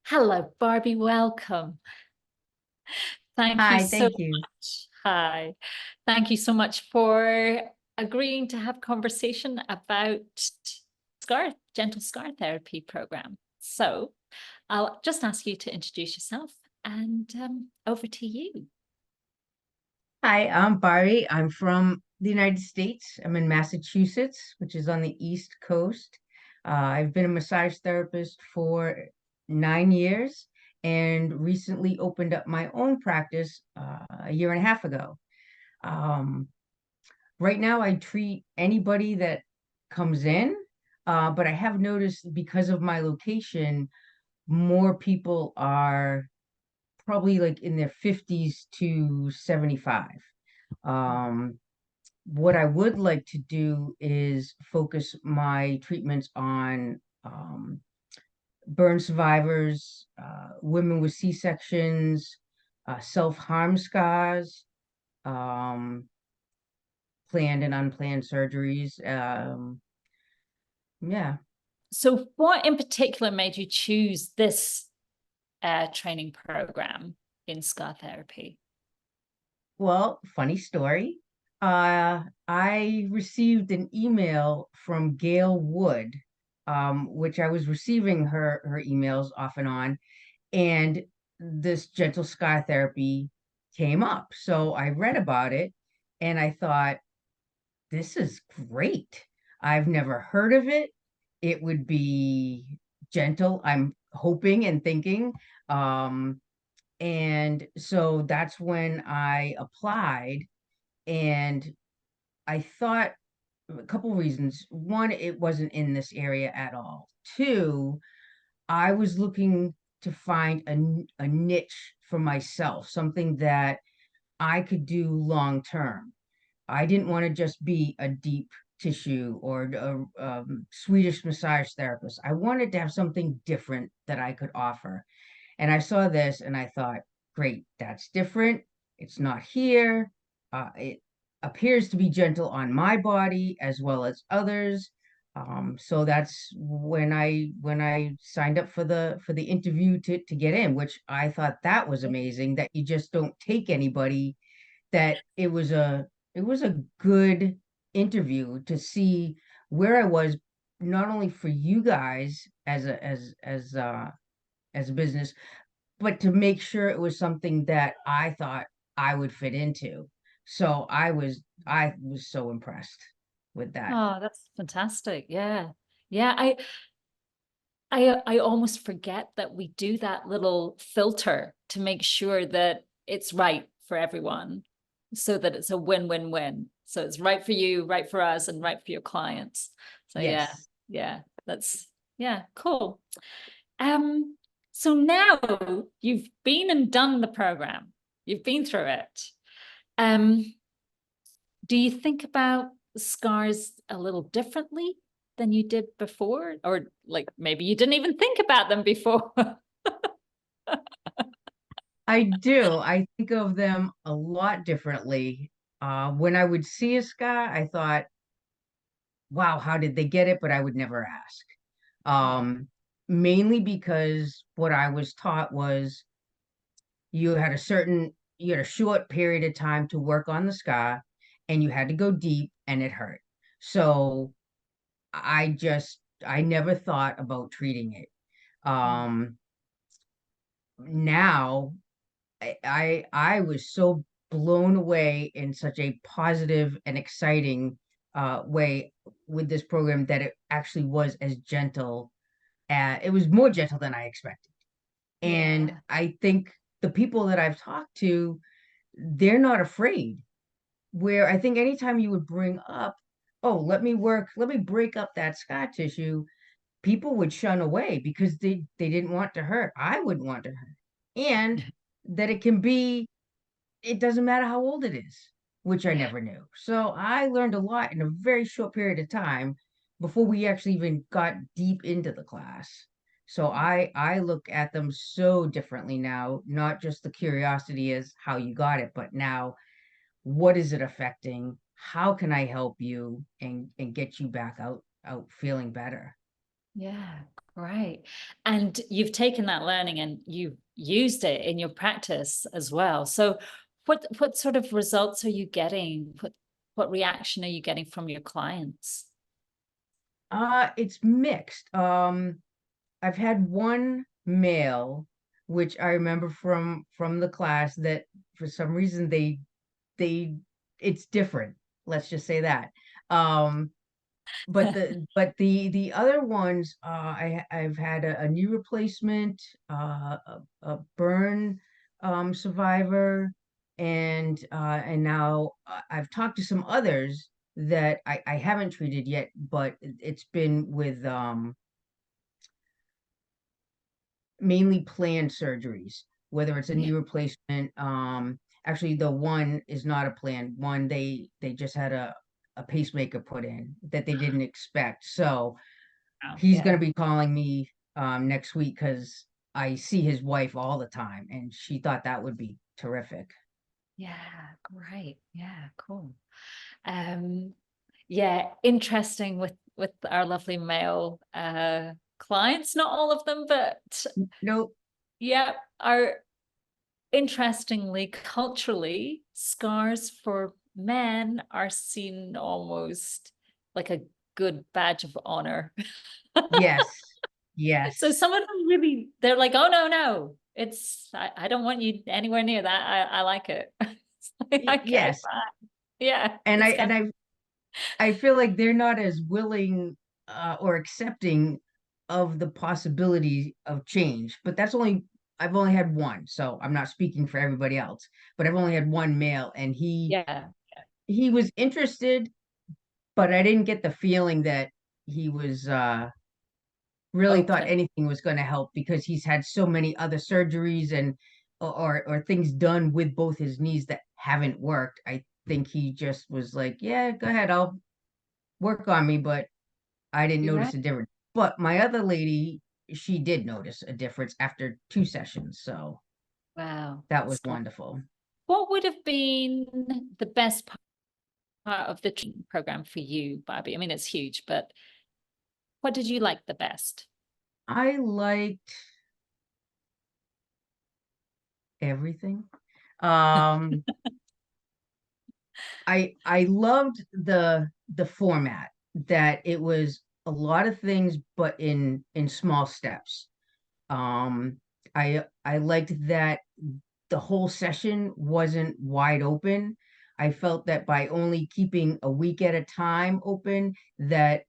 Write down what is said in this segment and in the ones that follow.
Hello, Barbie. Welcome. Thank you Hi, so thank you. much. Hi. Thank you so much for agreeing to have conversation about gentle scar therapy program. So I'll just ask you to introduce yourself and over to you. Hi, I'm Barbie. I'm from the United States. I'm in Massachusetts, which is on the East Coast. I've been a massage therapist for 9 years and recently opened up my own practice a year and a half ago. Um, right now, I treat anybody that comes in, but I have noticed because of my location, more people are probably like in their 50s to 75. Um, what I would like to do is focus my treatments on burn survivors, women with C-sections, self-harm scars, um, planned and unplanned surgeries. Yeah. So what in particular made you choose this training program in scar therapy? Well, funny story. I received an email from Gail Wood, which I was receiving her emails off and on, and this gentle sky therapy came up. So I read about it and I thought, this is great. I've never heard of it. It would be gentle, I'm hoping and thinking. And so that's when I applied, and I thought a couple reasons. One, it wasn't in this area at all. Two, I was looking to find a niche for myself, something that I could do long term. I didn't want to just be a deep tissue or a Swedish massage therapist. I wanted to have something different that I could offer. And I saw this and I thought, great, that's different. It's not here. It appears to be gentle on my body as well as others. So that's when I signed up for the interview to get in, which I thought that was amazing that you just don't take anybody, that it was a good interview to see where I was, not only for you guys as a business, but to make sure it was something that I thought I would fit into. So I was so impressed with that. Oh, that's fantastic. Yeah. Yeah, I almost forget that we do that little filter to make sure that it's right for everyone so that it's a win-win-win. So it's right for you, right for us, and right for your clients. So yeah, Yes. yeah, that's yeah, cool. Um, so now you've been and done the program. You've been through it. Um, do you think about scars a little differently than you did before? Or like maybe you didn't even think about them before? I do. I think of them a lot differently. When I would see a sky, I thought, wow, how did they get it? But I would never ask. Yeah. Um, Mainly because what I was taught was you had a short period of time to work on the scar, and you had to go deep and it hurt. So I never thought about treating it. Mm. Now I was so blown away in such a positive and exciting way with this program, that it actually was as gentle. It was more gentle than I expected. And Yeah. I think the people that I've talked to, they're not afraid. Where I think anytime you would bring up, oh, let me break up that scar tissue, people would shun away because they didn't want to hurt. I wouldn't want to hurt. And that it doesn't matter how old it is, which I Yeah. never knew. So I learned a lot in a very short period of time before we actually even got deep into the class. So I look at them so differently now, not just the curiosity as how you got it, but now what is it affecting? How can I help you and get you back out feeling better? Yeah, great. And you've taken that learning and you've used it in your practice as well. So what sort of results are you getting? What reaction are you getting from your clients? It's mixed. I've had one male, which I remember from the class, that for some reason they it's different. Let's just say that. Um, but the other ones, I've had a knee replacement, a burn survivor, and now I've talked to some others that I haven't treated yet, but it's been with mainly planned surgeries, whether it's a Yeah. knee replacement. Actually, the one is not a planned one. They just had a pacemaker put in that they didn't expect. So Wow. he's going Yeah. to be calling me next week because I see his wife all the time, and she thought that would be terrific. Yeah, great. Yeah, cool. Um, yeah, interesting with our lovely male clients. Not all of them, but Nope. yeah, our interestingly, culturally, scars for men are seen almost like a good badge of honor. Yes. So Yes. some of them really, they're like, oh no, no, I don't want you anywhere near that. I like it. It's like, okay, Yes. fine. Yeah, And I it's got, and I feel like they're not as willing or accepting of the possibility of change. But I've only had one, so I'm not speaking for everybody else. But I've only had one male, and yeah, he was interested, but I didn't get the feeling that he was really thought open. anything was going to help because he's had so many other surgeries and or things done with both his knees that haven't worked. I think he just was like, yeah, go ahead, I'll work on me, but I didn't You're right. notice a difference. But my other lady, she did notice a difference after 2 sessions. So Wow, that was that's great. wonderful. What would have been the best part of the training program for you, Barbie? I mean, it's huge, but what did you like the best? I liked everything. Um, I loved the format, that it was a lot of things, but in small steps. Um, I liked that the whole session wasn't wide open. I felt that by only keeping a week at a time open, that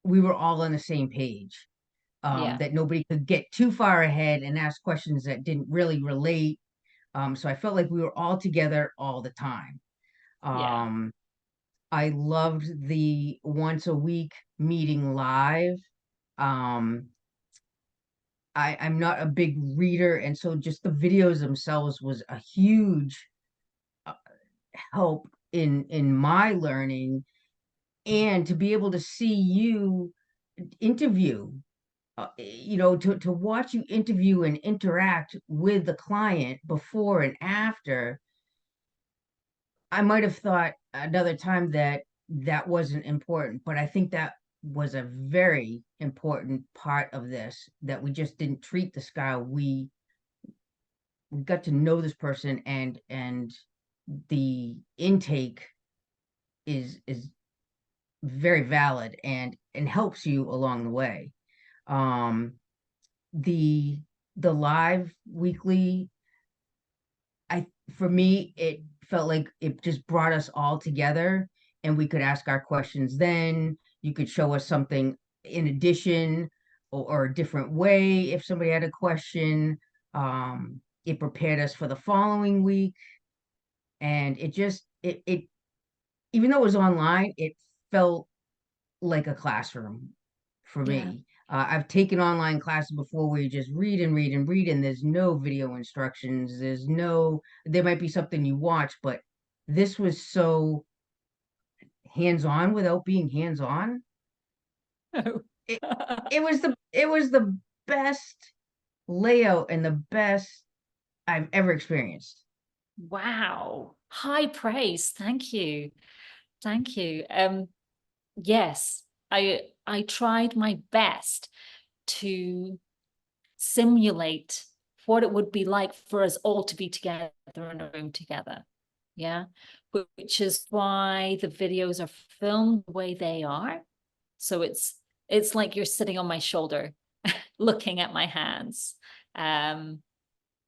we were all on the same page. Yeah, That nobody could get too far ahead and ask questions that didn't really relate. So I felt like we were all together all the time. yeah. Um, I loved the once a week meeting live. Um, I'm not a big reader, and so just the videos themselves was a huge uh, help in my learning, and to be able to see you interview, to watch you interview and interact with the client before and after. I might have thought another time that that wasn't important, but I think that was a very important part of this, that we just didn't treat this guy. We got to know this person, and the intake is very valid and helps you along the way. Um, the the live weekly, I for me, it felt like it just brought us all together, and we could ask our questions then. You could show us something in addition, or a different way if somebody had a question. It prepared us for the following week, and it even though it was online, it felt like a classroom for Yeah. me. I've taken online classes before where you just read and read and read, and there's no video instructions. There might be something you watch, but this was so hands on without being hands on. Oh. It it was the best layout and the best I've ever experienced. Wow. High praise. Thank you. Thank you. Yes. I tried my best to simulate what it would be like for us all to be together in a room together. Yeah. Which is why the videos are filmed the way they are. So it's like you're sitting on my shoulder looking at my hands. And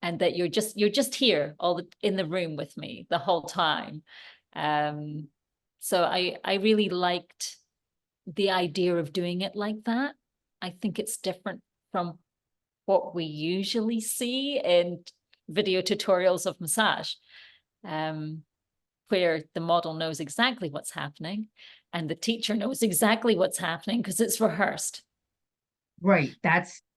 that you're just here in the room with me the whole time. Um, so I really liked the idea of doing it like that. I think it's different from what we usually see in video tutorials of massage, um, where the model knows exactly what's happening and the teacher knows exactly what's happening because it's rehearsed. Right.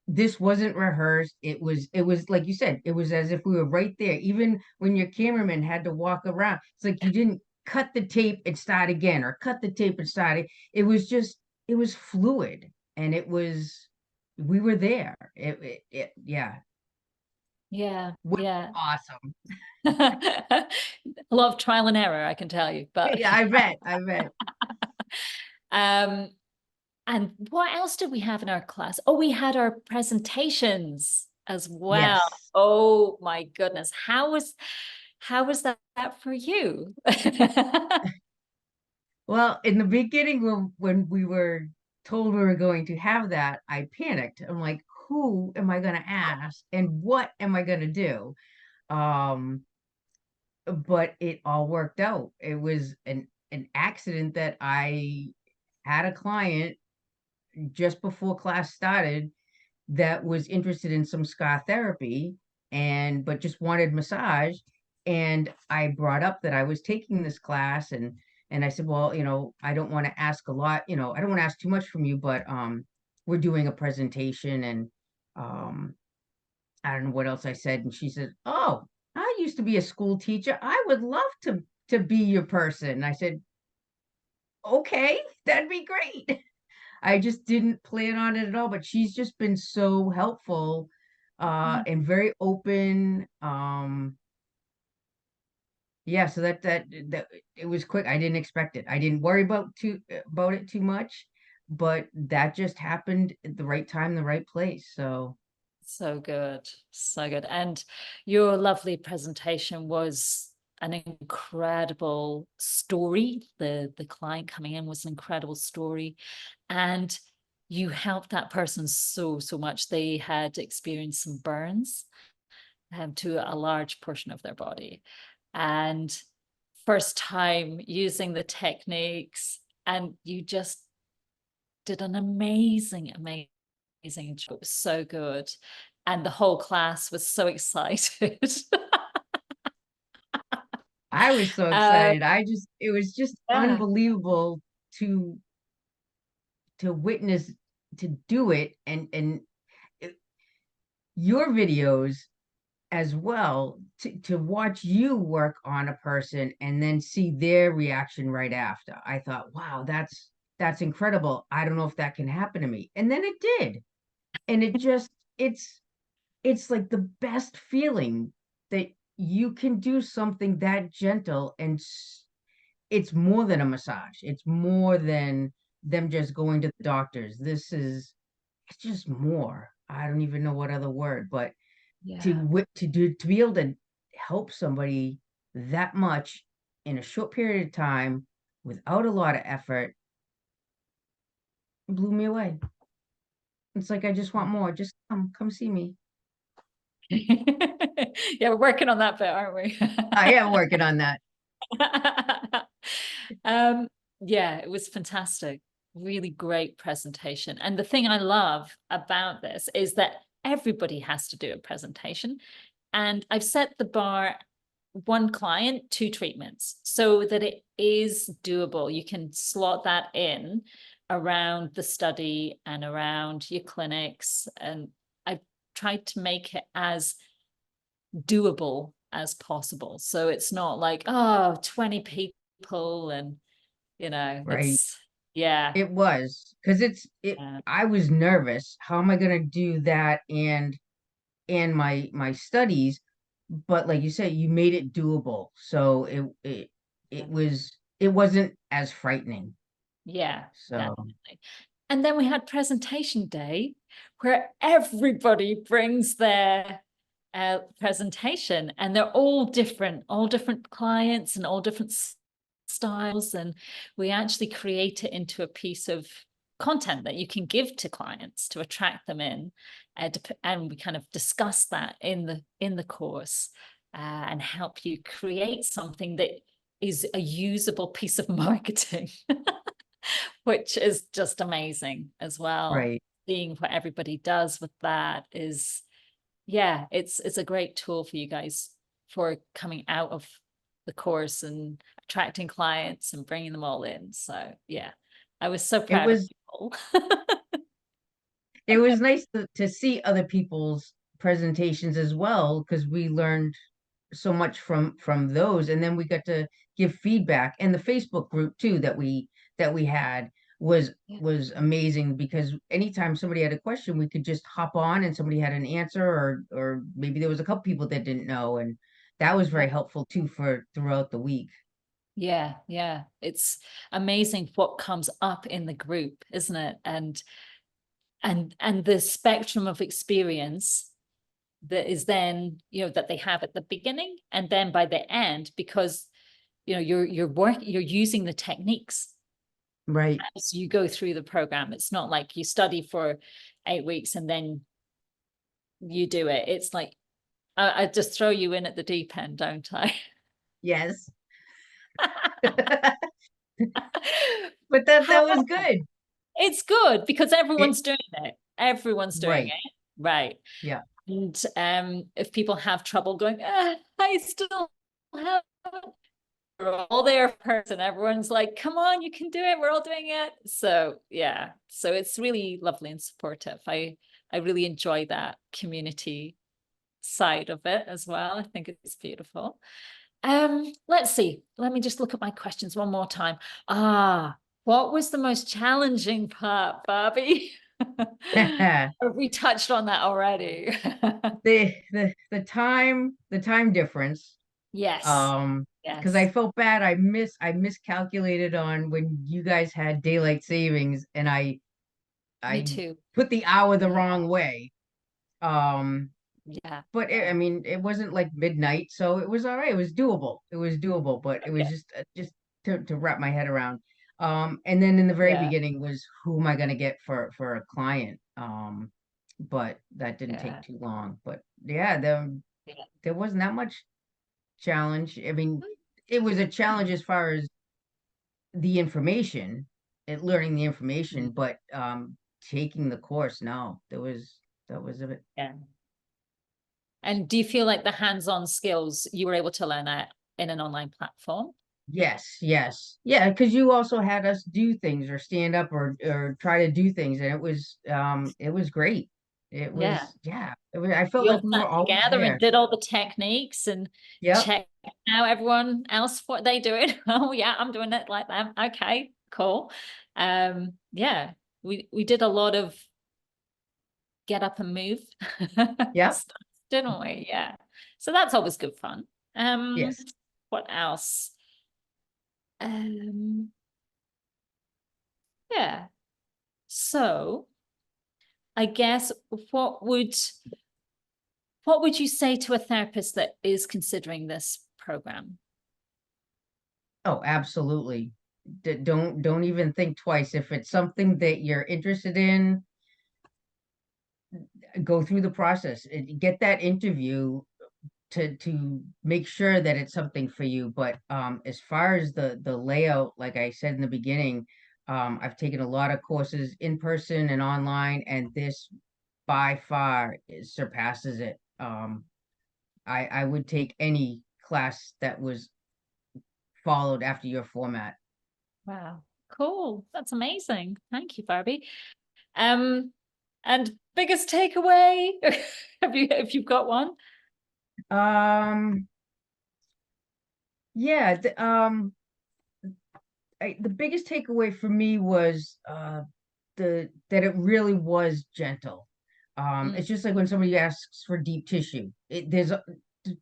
This wasn't rehearsed. It was like you said, it was as if we were right there. Even when your cameraman had to walk around, it's like you didn't cut the tape and start again or cut the tape and start it. It was fluid and we were there. Yeah, Yeah, was yeah. awesome. A lot of trial and error, I can tell you. But Yeah, I bet. um, and what else did we have in our class? Oh, we had our presentations as well. Yes. Oh my goodness. How was that for you? Well, in the beginning, when we were told we were going to have that, I panicked. I'm like, who am I going to ask and what am I going to do? Um, but it all worked out. It was an accident that I had a client just before class started that was interested in some scar therapy and but just wanted massage, and I brought up that I was taking this class, and I said, well, I don't want to ask a lot, I don't want to ask too much from you, but we're doing a presentation, and um I don't know what else I said, and she said, oh, I used to be a school teacher, I would love to be your person. And I said, okay, that'd be great. I just didn't plan on it at all, but she's just been so helpful and very open. Yeah, so that it was quick. I didn't expect it. I didn't worry about it too much, but that just happened at the right time, the right place. So So good. So good. And your lovely presentation was an incredible story. The client coming in was an incredible story. And you helped that person so much. They had experienced some burns to a large portion of their body. And first time using the techniques, and you just did an amazing job. It was so good. And the whole class was so excited. I was so um, excited. It was just yeah. unbelievable to witness, to do it, and it, your videos as well, to watch you work on a person and then see their reaction right after. I thought, wow, that's incredible. I don't know if that can happen to me. And then it did. And it's it's like the best feeling that you can do something that gentle, and it's more than a massage. It's more than them just going to the doctors. It's just more. I don't even know what other word, but Yeah. to be able to help somebody that much in a short period of time without a lot of effort blew me away. It's like I just want more. Just come see me. Yeah, we're working on that bit, aren't we? I am working on that. um, yeah, it was fantastic. Really great presentation. And the thing I love about this is that everybody has to do a presentation. And I've set the bar one client, two treatments, so that it is doable. You can slot that in around the study and around your clinics. And I've tried to make it as doable as possible. So it's not like, oh, 20 people and Right. it's yeah. It was because uh, I was nervous. How am I gonna do that and my studies? But like you said, you made it doable. So it wasn't as frightening. Yeah, So definitely. And then we had presentation day where everybody brings their presentation, and they're all different clients and all different styles. And we actually create it into a piece of content that you can give to clients to attract them in. And we kind of discuss that in the course, and help you create something that is a usable piece of marketing. Which is just amazing as well. right. Seeing what everybody does with that is, yeah, it's a great tool for you guys for coming out of the course and attracting clients and bringing them all in. So yeah, I was so It proud of was people. it was nice to see other people's presentations as well, because we learned so much from those, and then we got to give feedback. And the Facebook group too that we had Yeah, was amazing, because anytime somebody had a question, we could just hop on and somebody had an answer, or maybe there was a couple people that didn't know, and that was very helpful too for throughout the week. yeah, yeah. It's amazing what comes up in the group, isn't it? And the spectrum of experience that is then, that they have at the beginning and then by the end, because you're using the techniques Right. as you go through the program. It's not like you study for 8 weeks and then you do it. It's like I just throw you in at the deep end, don't I? Yes. But that was good. It's good because It everyone's doing it. Everyone's doing right. it. Right. Yeah. And if people have trouble going, I still have, we're all there person. Everyone's like, come on, you can do it. We're all doing it. So yeah. So it's really lovely and supportive. I really enjoy that community side of it as well. I think it's beautiful. Let's see. Let me just look at my questions one more time. What was the most challenging part, Barbie? We touched on that already. The time difference, Yes. um because I Yes. felt bad. I miscalculated on when you guys had daylight savings, and Me I too. put the hour the Yeah. wrong way. um Yeah. but Yeah. I mean, it wasn't like midnight, so it was all right. It was doable. But it was Yeah. just to wrap my head around. And then in the very Yeah. beginning was, who am I going to get for a client? But that didn't take Yeah. too long. But yeah, there wasn't that much challenge. I mean, it was a challenge as far as the information and learning the information, but taking the course, no, that was a bit. Yeah. And do you feel like the hands-on skills you were able to learn that in an online platform? Yes, yes. Yeah, because you also had us do things or stand up or try to do things, and it was great. It Yeah. was, yeah. I felt We like all we sat were always together and there. did all the techniques and Yep, checked out everyone else what they do it. Oh yeah, I'm doing it like them. Okay, cool. Yeah, we did a lot of get up and move yep, stuff, didn't we? Yeah. So that's always good fun. Um, yes. what else? Um, yeah. So I guess what would you say to a therapist that is considering this program? Oh, absolutely. Don't even think twice. If it's something that you're interested in, go through the process and get that interview to make sure that it's something for you. But as far as the layout, like I said in the beginning, I've taken a lot of courses in person and online, and this by far surpasses it. I would take any class that was followed after your format. Wow. Cool. That's amazing. Thank you, Barbie. Um, and biggest takeaway? If you've got one? Um, yeah, the biggest takeaway for me was the that it really was gentle. Mm, It's just like when somebody asks for deep tissue.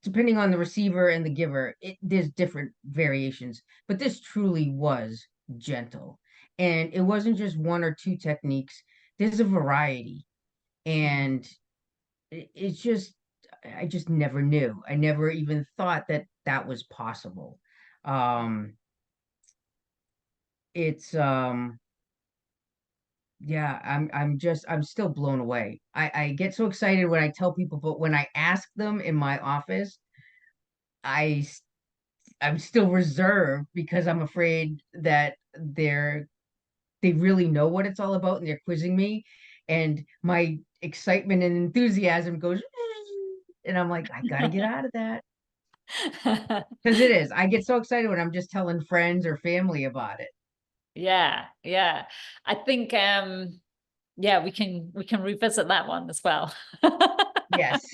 Depending on the receiver and the giver, there's different variations, but this truly was gentle. And it wasn't just one or two techniques. There's a variety. And it's just, I just never knew. I never even thought that that was possible. Um, it's yeah, I'm still blown away. I get so excited when I tell people, but when I ask them in my office, I s- I'm still reserved because I'm afraid that they really know what it's all about and they're quizzing me, and my excitement and enthusiasm goes and I'm like, I gotta get out of that. Because it is. I get so excited when I'm just telling friends or family about it. Yeah, yeah. I think yeah, we can revisit that one as well. Yes.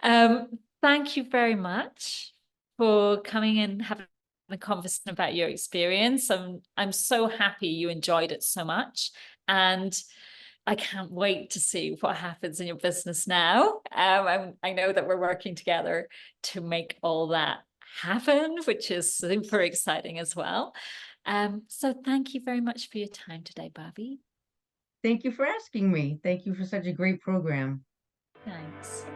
Um, thank you very much for coming and having a conversation about your experience. I'm so happy you enjoyed it so much, and I can't wait to see what happens in your business now. I know that we're working together to make all that happen, which is super exciting as well. So thank you very much for your time today, Barbie. Thank you for asking me. Thank you for such a great program. Thanks.